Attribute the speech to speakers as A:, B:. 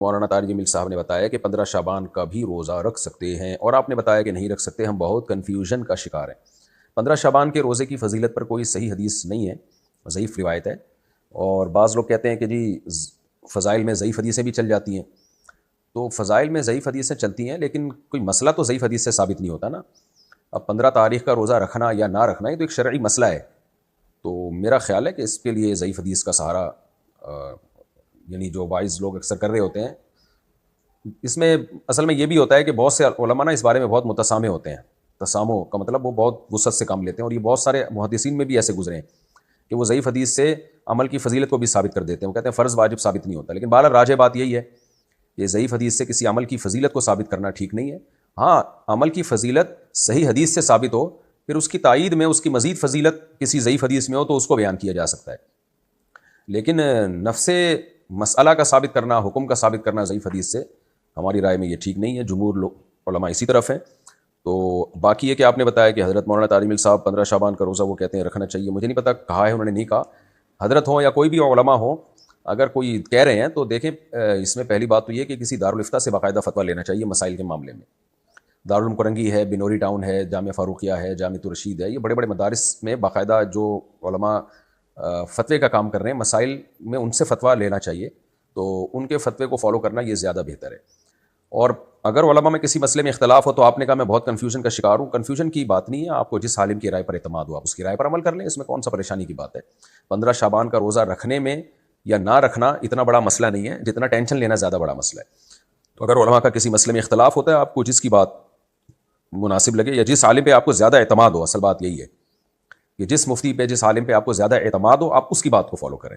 A: مولانا طارق جمیل صاحب نے بتایا کہ 15 شعبان کا بھی روزہ رکھ سکتے ہیں، اور آپ نے بتایا کہ نہیں رکھ سکتے. ہم بہت کنفیوژن کا شکار ہیں. 15 شعبان کے روزے کی فضیلت پر کوئی صحیح حدیث نہیں ہے، ضعیف روایت ہے. اور بعض لوگ کہتے ہیں کہ جی فضائل میں ضعیف حدیثیں بھی چل جاتی ہیں. تو فضائل میں ضعیف حدیثیں چلتی ہیں، لیکن کوئی مسئلہ تو ضعیف حدیث سے ثابت نہیں ہوتا نا. اب 15 تاریخ کا روزہ رکھنا یا نہ رکھنا یہ تو ایک شرعی مسئلہ ہے. تو میرا خیال ہے کہ اس کے لیے ضعیف حدیث کا سہارا یعنی جو وائز لوگ اکثر کر رہے ہوتے ہیں. اس میں اصل میں یہ بھی ہوتا ہے کہ بہت سے علماء نا اس بارے میں بہت متسامع ہوتے ہیں. تسامع کا مطلب وہ بہت وسعت سے کام لیتے ہیں، اور یہ بہت سارے محدثین میں بھی ایسے گزرے ہیں کہ وہ ضعیف حدیث سے عمل کی فضیلت کو بھی ثابت کر دیتے ہیں. وہ کہتے ہیں فرض واجب ثابت نہیں ہوتا، لیکن بہرحال راجح بات یہی ہے کہ ضعیف حدیث سے کسی عمل کی فضیلت کو ثابت کرنا ٹھیک نہیں ہے. ہاں، عمل کی فضیلت صحیح حدیث سے ثابت ہو، پھر اس کی تائید میں اس کی مزید فضیلت کسی ضعیف حدیث میں ہو تو اس کو بیان کیا جا سکتا ہے. لیکن نفس مسئلہ کا ثابت کرنا، حکم کا ثابت کرنا ضعیف حدیث سے ہماری رائے میں یہ ٹھیک نہیں ہے. جمہور علماء اسی طرف ہیں. تو باقی یہ کہ آپ نے بتایا کہ حضرت مولانا طارق جمیل صاحب 15 شعبان کا روزہ وہ کہتے ہیں رکھنا چاہیے. مجھے نہیں پتا کہا ہے انہوں نے، نہیں کہا. حضرت ہوں یا کوئی بھی علماء ہوں، اگر کوئی کہہ رہے ہیں تو دیکھیں اس میں پہلی بات تو یہ کہ کسی دارالفتہ سے باقاعدہ فتویٰ لینا چاہیے مسائل کے معاملے میں. دارالعلوم کرنگی ہے، بنوری ٹاؤن ہے، جامعہ فاروقیہ ہے، جامعۃ الرشید ہے، یہ بڑے بڑے مدارس میں باقاعدہ جو علماء فتوے کا کام کر رہے ہیں مسائل میں ان سے فتویٰ لینا چاہیے. تو ان کے فتوے کو فالو کرنا یہ زیادہ بہتر ہے. اور اگر علماء میں کسی مسئلے میں اختلاف ہو تو آپ نے کہا میں بہت کنفیوژن کا شکار ہوں، کنفیوژن کی بات نہیں ہے. آپ کو جس عالم کی رائے پر اعتماد ہو آپ اس کی رائے پر عمل کر لیں، اس میں کون سا پریشانی کی بات ہے. 15 شعبان کا روزہ رکھنے میں یا نہ رکھنا اتنا بڑا مسئلہ نہیں ہے جتنا ٹینشن لینا زیادہ بڑا مسئلہ ہے. تو اگر علماء کا کسی مسئلے میں اختلاف ہوتا ہے، آپ کو جس کی بات مناسب لگے یا جس عالم پہ آپ کو زیادہ اعتماد ہو، اصل بات یہی ہے کہ جس مفتی پہ جس عالم پہ آپ کو زیادہ اعتماد ہو آپ اس کی بات کو فالو کریں.